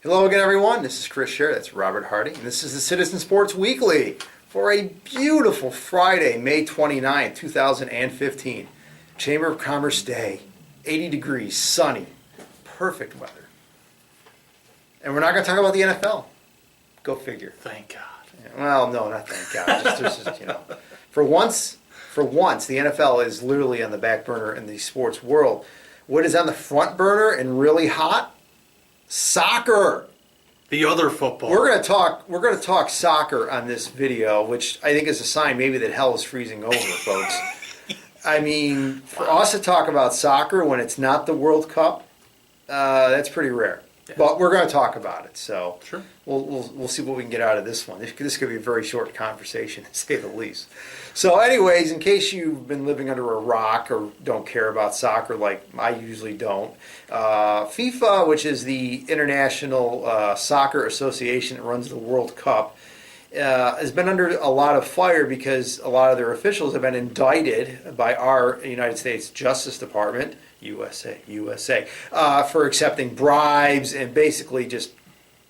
Hello again, everyone. This is Chris Scher. That's Robert Hardy. And this is the Citizen Sports Weekly for a beautiful Friday, May 29th, 2015. Chamber of Commerce Day. 80 degrees, sunny, perfect weather. And we're not going to talk about the NFL. Go figure. Thank God. Well, no, not thank God. For once, the NFL is literally on the back burner in the sports world. What is on the front burner and really hot? Soccer. The other football. We're going to talk soccer on this video, which I think is a sign maybe that hell is freezing over, folks. I mean, for us to talk about soccer when it's not the World Cup, that's pretty rare. Yeah. But we're going to talk about it, so sure. We'll see what we can get out of this one. This could be a very short conversation, to say the least. So anyways, in case you've been living under a rock or don't care about soccer like I usually don't, FIFA, which is the International Soccer Association that runs the World Cup, has been under a lot of fire because a lot of their officials have been indicted by our United States Justice Department, USA, for accepting bribes and basically just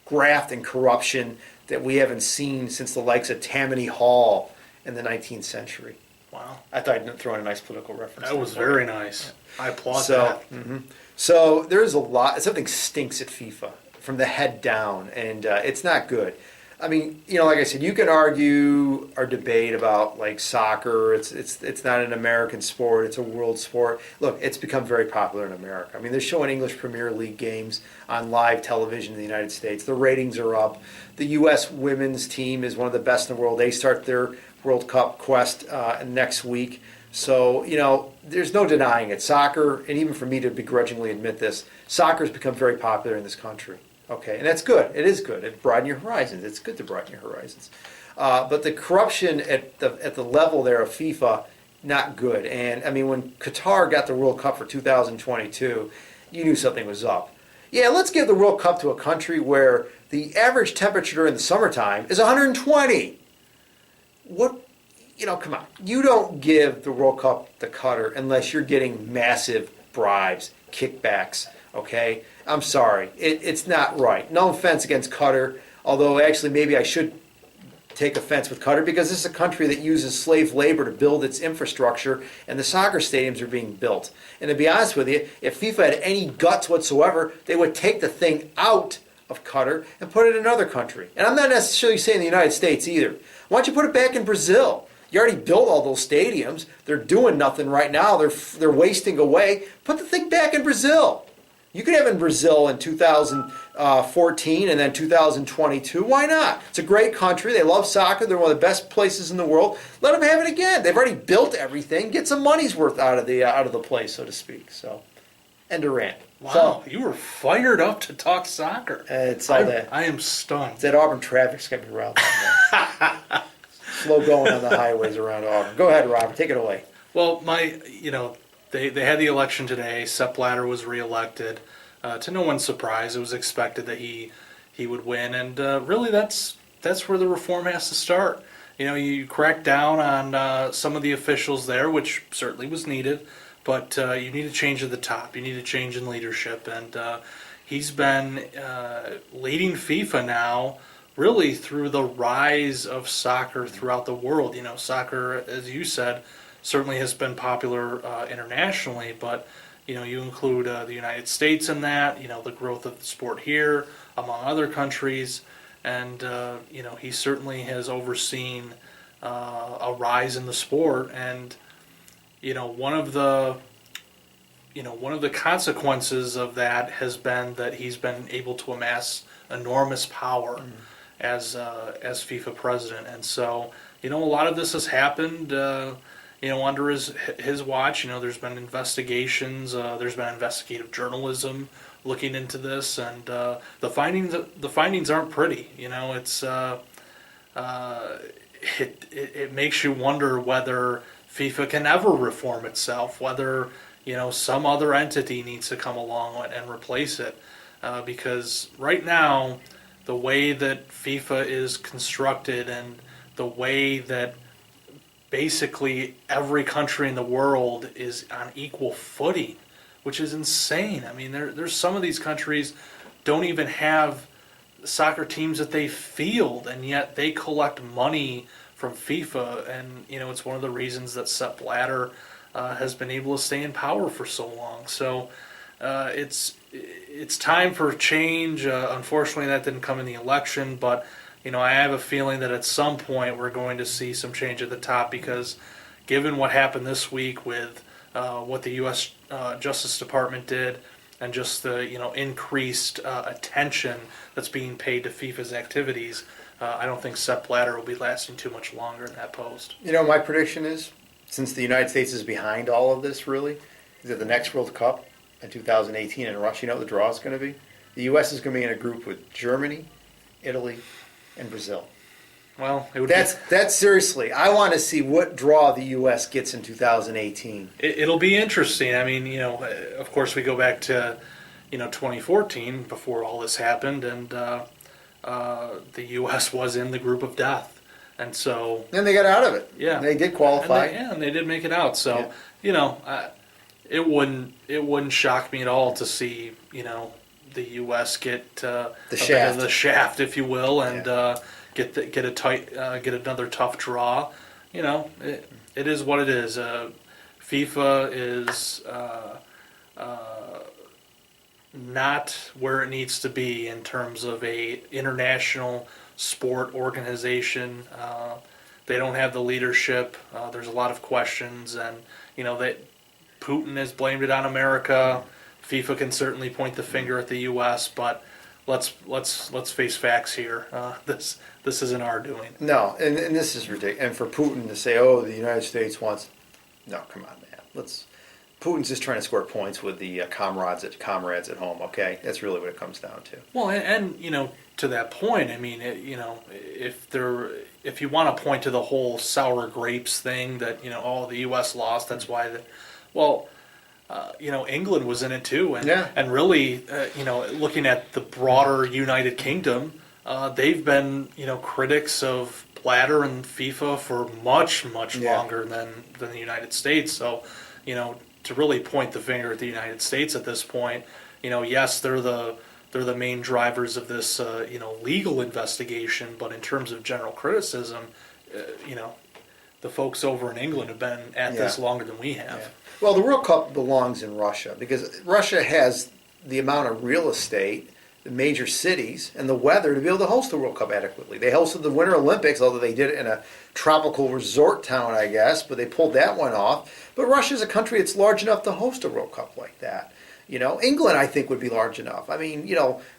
graft and corruption that we haven't seen since the likes of Tammany Hall in the 19th century. Wow. I thought I'd throw in a nice political reference. That was very nice. Yeah. I applaud that. Mm-hmm. So there's a lot. Something stinks at FIFA from the head down, and it's not good. I mean, like I said, you can argue or debate about like soccer. It's not an American sport. It's a world sport. Look, it's become very popular in America. I mean, they're showing English Premier League games on live television in the United States. The ratings are up. The U.S. women's team is one of the best in the world. They start their World Cup quest next week. So, there's no denying it. Soccer, and even for me to begrudgingly admit this, soccer has become very popular in this country. Okay, and that's good. It is good. It broadens your horizons. It's good to broaden your horizons. But the corruption at the level there of FIFA, not good. And, I mean, when Qatar got the World Cup for 2022, you knew something was up. Yeah, let's give the World Cup to a country where the average temperature during the summertime is 120. Come on. You don't give the World Cup to Qatar unless you're getting massive bribes, kickbacks, okay? I'm sorry. It's not right. No offense against Qatar, although actually maybe I should take offense with Qatar because this is a country that uses slave labor to build its infrastructure, and the soccer stadiums are being built. And to be honest with you, if FIFA had any guts whatsoever, they would take the thing out of Qatar and put it in another country. And I'm not necessarily saying the United States either. Why don't you put it back in Brazil? You already built all those stadiums. They're doing nothing right now. They're wasting away. Put the thing back in Brazil. You could have it in Brazil in 2014 and then 2022. Why not? It's a great country. They love soccer. They're one of the best places in the world. Let them have it again. They've already built everything. Get some money's worth out of the place, so to speak. So, end of rant. Wow, you were fired up to talk soccer. It's all that. I am stunned. That Auburn traffic's got me riled up. Slow going on the highways around Auburn. Go ahead, Robert. Take it away. Well, They had the election today. Sepp Blatter was reelected. To no one's surprise, it was expected that he would win, and really that's where the reform has to start. You crack down on some of the officials there, which certainly was needed, but you need a change at the top. You need a change in leadership, and he's been leading FIFA now really through the rise of soccer throughout the world. Soccer, as you said, certainly has been popular internationally, but you include the United States in that, the growth of the sport here, among other countries, and he certainly has overseen a rise in the sport, and one of the consequences of that has been that he's been able to amass enormous power as FIFA president, and so a lot of this has happened. Under his watch, there's been investigations, there's been investigative journalism looking into this, and the findings aren't pretty. It makes you wonder whether FIFA can ever reform itself, whether some other entity needs to come along and replace it, because right now the way that FIFA is constructed and the way that basically every country in the world is on equal footing, which is insane. I mean, there's some of these countries don't even have soccer teams that they field, and yet they collect money from FIFA, and it's one of the reasons that Sepp Blatter has been able to stay in power for so long. So it's time for change. Unfortunately, that didn't come in the election, but I have a feeling that at some point we're going to see some change at the top, because given what happened this week with what the U.S. Justice Department did, and just the increased attention that's being paid to FIFA's activities, I don't think Sepp Blatter will be lasting too much longer in that post. My prediction is, since the United States is behind all of this, really, is that the next World Cup in 2018 in Russia, what the draw is going to be? The U.S. is going to be in a group with Germany, Italy, and Brazil. Well, it would that's seriously. I want to see what draw the U.S. gets in 2018. It'll be interesting. I mean, of course, we go back to 2014 before all this happened, and the U.S. was in the group of death, and so. And they got out of it. Yeah, they did qualify. And they did make it out. So it wouldn't shock me at all to see the U.S. get the shaft, the shaft, if you will, and. Get another tough draw. It is what it is. FIFA is not where it needs to be in terms of a international sport organization. They don't have the leadership. There's a lot of questions, and that Putin has blamed it on America. FIFA can certainly point the finger at the U.S., but let's face facts here. This isn't our doing. No, and this is ridiculous. And for Putin to say, "Oh, the United States wants," no, come on, man. Putin's just trying to score points with the comrades at home. Okay, that's really what it comes down to. Well, and to that point, I mean, if you want to point to the whole sour grapes thing that the U.S. lost, that's why England was in it too, and really, looking at the broader United Kingdom, they've been, critics of Blatter and FIFA for much longer than the United States. So, to really point the finger at the United States at this point, yes, they're the main drivers of this, legal investigation. But in terms of general criticism, the folks over in England have been at this longer than we have. Yeah. Well, the World Cup belongs in Russia because Russia has the amount of real estate, the major cities, and the weather to be able to host the World Cup adequately. They hosted the Winter Olympics, although they did it in a tropical resort town, I guess, but they pulled that one off. But Russia's a country that's large enough to host a World Cup like that. England, I think, would be large enough. I mean,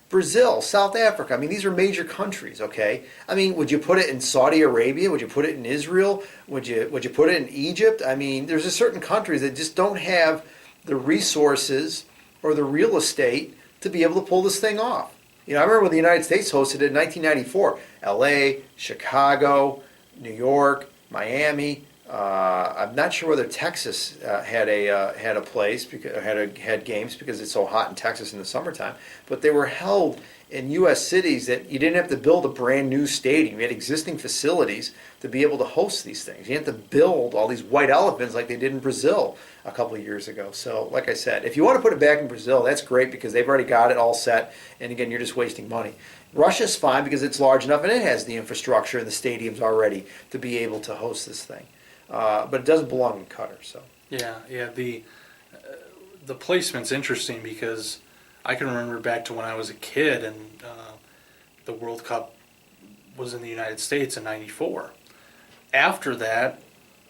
Brazil, South Africa. I mean, these are major countries, okay? I mean, would you put it in Saudi Arabia? Would you put it in Israel? Would you put it in Egypt? I mean, there's a certain countries that just don't have the resources or the real estate to be able to pull this thing off. I remember when the United States hosted it in 1994. L.A., Chicago, New York, Miami. I'm not sure whether Texas had a place had games because it's so hot in Texas in the summertime. But they were held in U.S. cities that you didn't have to build a brand new stadium. You had existing facilities to be able to host these things. You didn't have to build all these white elephants like they did in Brazil a couple of years ago. So, like I said, if you want to put it back in Brazil, that's great because they've already got it all set. And again, you're just wasting money. Russia's fine because it's large enough and it has the infrastructure and the stadiums already to be able to host this thing. But it doesn't belong in Qatar. So yeah. The placement's interesting because I can remember back to when I was a kid and the World Cup was in the United States in '94. After that,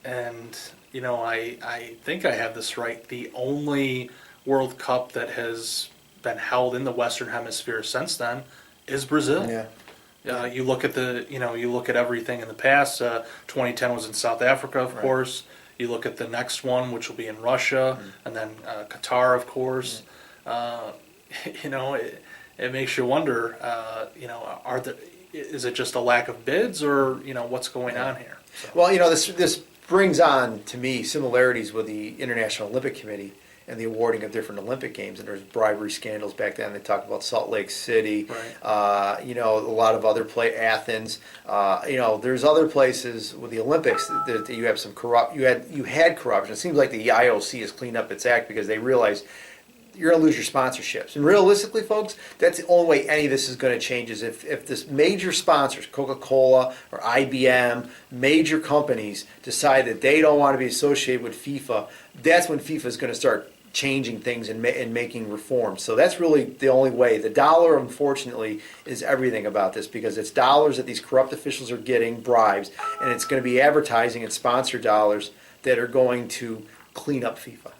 and I think I have this right, the only World Cup that has been held in the Western Hemisphere since then is Brazil. Yeah. You look at you look at everything in the past. 2010 was in South Africa, of course. You look at the next one, which will be in Russia, and then Qatar, of course. It makes you wonder. Is it just a lack of bids, or what's going on here? So. Well, this brings on to me similarities with the International Olympic Committee and the awarding of different Olympic games. And there's bribery scandals back then. They talked about Salt Lake City, right. A lot of other Athens. There's other places with the Olympics that you have some you had corruption. It seems like the IOC has cleaned up its act because they realized you're going to lose your sponsorships. And realistically, folks, that's the only way any of this is going to change is if this major sponsors, Coca-Cola or IBM, major companies decide that they don't want to be associated with FIFA, that's when FIFA is going to start changing things and making reforms. So that's really the only way. The dollar, unfortunately, is everything about this because it's dollars that these corrupt officials are getting, bribes, and it's going to be advertising and sponsor dollars that are going to clean up FIFA.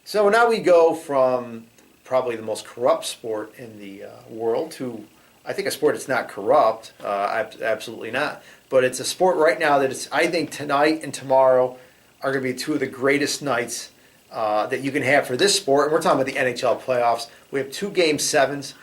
So now we go from probably the most corrupt sport in the world to, I think, a sport that's not corrupt. Absolutely not. But it's a sport right now that it's, I think tonight and tomorrow are going to be two of the greatest nights that you can have for this sport. And we're talking about the NHL playoffs. We have 2 Game 7s.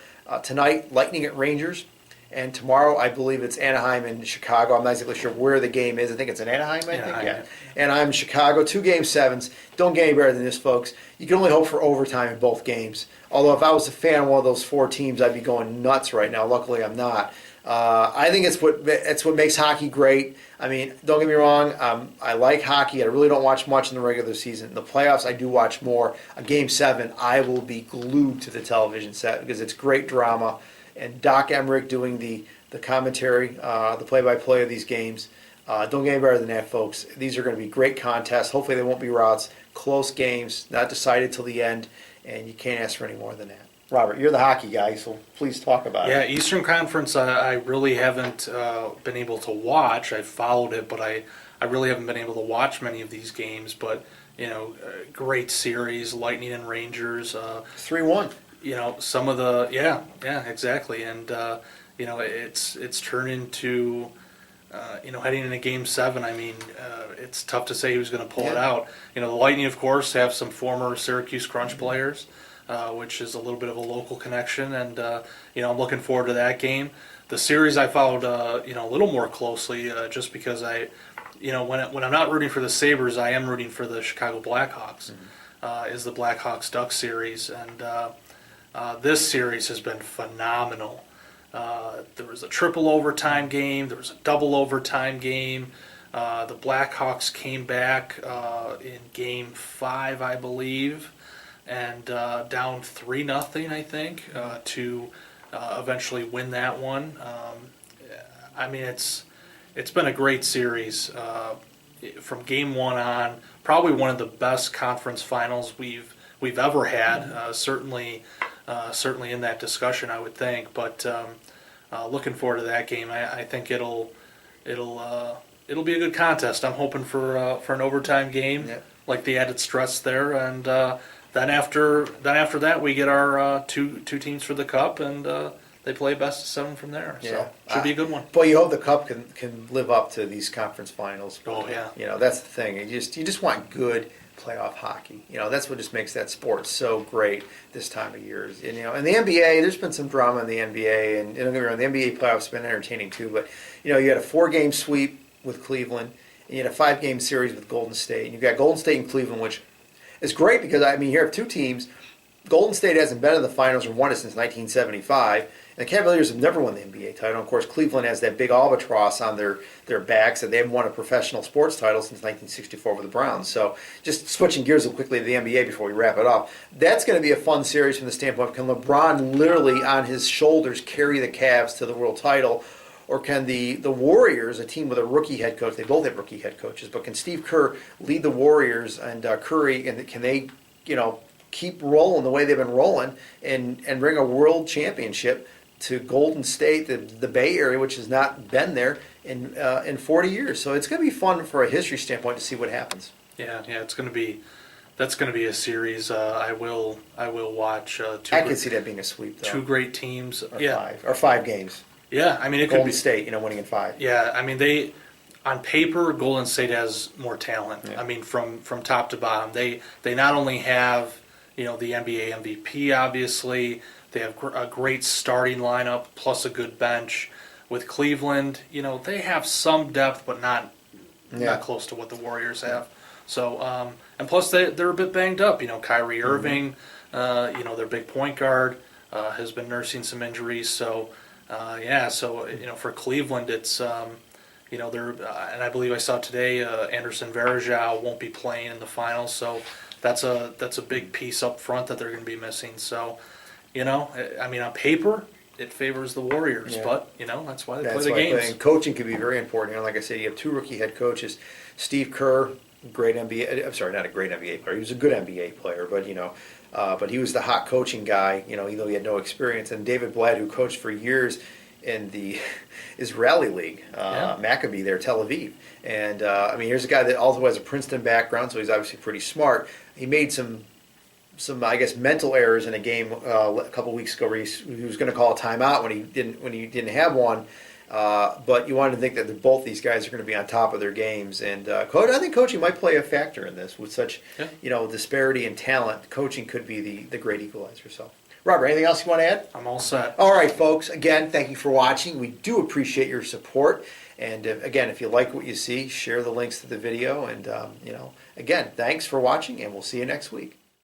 Tonight, Lightning at Rangers. And tomorrow, I believe it's Anaheim and Chicago. I'm not exactly sure where the game is. I think it's in Anaheim, yeah. Anaheim, Chicago, 2 Game 7s. Don't get any better than this, folks. You can only hope for overtime in both games. Although if I was a fan of one of those 4 teams, I'd be going nuts right now. Luckily, I'm not. I think it's what makes hockey great. I mean, don't get me wrong. I like hockey. I really don't watch much in the regular season. In the playoffs, I do watch more. A Game 7, I will be glued to the television set because it's great drama. And Doc Emmerich doing the commentary, the play-by-play of these games. Don't get any better than that, folks. These are going to be great contests. Hopefully they won't be routes. Close games, not decided till the end, and you can't ask for any more than that. Robert, you're the hockey guy, so please talk about it. Yeah, Eastern Conference, I really haven't been able to watch. I've followed it, but I really haven't been able to watch many of these games. But, great series, Lightning and Rangers. 3-1. Some of the exactly, and it's turned into heading into Game 7. I mean, it's tough to say who's going to pull it out. The Lightning, of course, have some former Syracuse Crunch players, which is a little bit of a local connection, and I'm looking forward to that game. The series I followed a little more closely, just because when I'm not rooting for the Sabres, I am rooting for the Chicago Blackhawks. Is the Blackhawks-Ducks series, and this series has been phenomenal. There was a triple overtime game. There was a double overtime game. The Blackhawks came back in Game 5, I believe, and down 3-0, I think, to eventually win that one. I mean, it's been a great series from Game 1 on. Probably one of the best conference finals we've ever had. Certainly in that discussion, I would think. But looking forward to that game. I think it'll be a good contest. I'm hoping for an overtime game, like the added stress there, and then after that we get our two teams for the cup, and they play best of 7 from there. So should be a good one. Boy, you hope the cup can live up to these conference finals. Oh yeah. That's the thing. You just want good playoff hockey. That's what just makes that sport so great this time of year. And in the NBA, there's been some drama in the NBA, and don't get me wrong, the NBA playoffs have been entertaining too. But you had a 4-game sweep with Cleveland, and you had a 5-game series with Golden State, and you've got Golden State and Cleveland, which is great because here you have 2 teams. Golden State hasn't been in the finals or won it since 1975. And the Cavaliers have never won the NBA title. Of course, Cleveland has that big albatross on their backs, and they haven't won a professional sports title since 1964 with the Browns. So just switching gears real quickly to the NBA before we wrap it up, that's going to be a fun series from the standpoint of can LeBron literally on his shoulders carry the Cavs to the world title, or can the Warriors, a team with a rookie head coach, they both have rookie head coaches, but can Steve Kerr lead the Warriors and Curry, and can they keep rolling the way they've been rolling and bring a world championship to Golden State, the Bay Area, which has not been there in 40 years. So it's going to be fun for a history standpoint to see what happens. Yeah, that's going to be a series I will watch. I can see that being a sweep, though. 2 great teams. Or 5 games. Yeah, I mean it could Golden be State, winning in 5. Yeah, I mean they on paper Golden State has more talent. Yeah. I mean from top to bottom, they not only have the NBA MVP, obviously. They have a great starting lineup plus a good bench. With Cleveland, they have some depth, but not close to what the Warriors have. So, and plus they're a bit banged up. Kyrie Irving, their big point guard, has been nursing some injuries. So, for Cleveland, it's they're and I believe I saw today Anderson Varejao won't be playing in the finals. So that's a big piece up front that they're going to be missing. So, I mean, on paper, it favors the Warriors, Yeah. but that's why they That's play the why games. and coaching could be very important. Like I said, you have two rookie head coaches, Steve Kerr, great NBA. I'm sorry, not a great NBA player. He was a good NBA player, but he was the hot coaching guy. Even though he had no experience. And David Blatt, who coached for years in the Israeli league, Maccabi there, Tel Aviv. And I mean, here's a guy that also has a Princeton background, so he's obviously pretty smart. He made some I guess mental errors in a game a couple weeks ago where he was going to call a timeout when he didn't have one. But you wanted to think that both these guys are going to be on top of their games, and I think coaching might play a factor in this with such disparity in talent. Coaching could be the great equalizer. So, Robert, anything else you want to add? I'm all set. All right, folks. Again, thank you for watching. We do appreciate your support. And again, if you like what you see, share the links to the video. And again, thanks for watching, and we'll see you next week.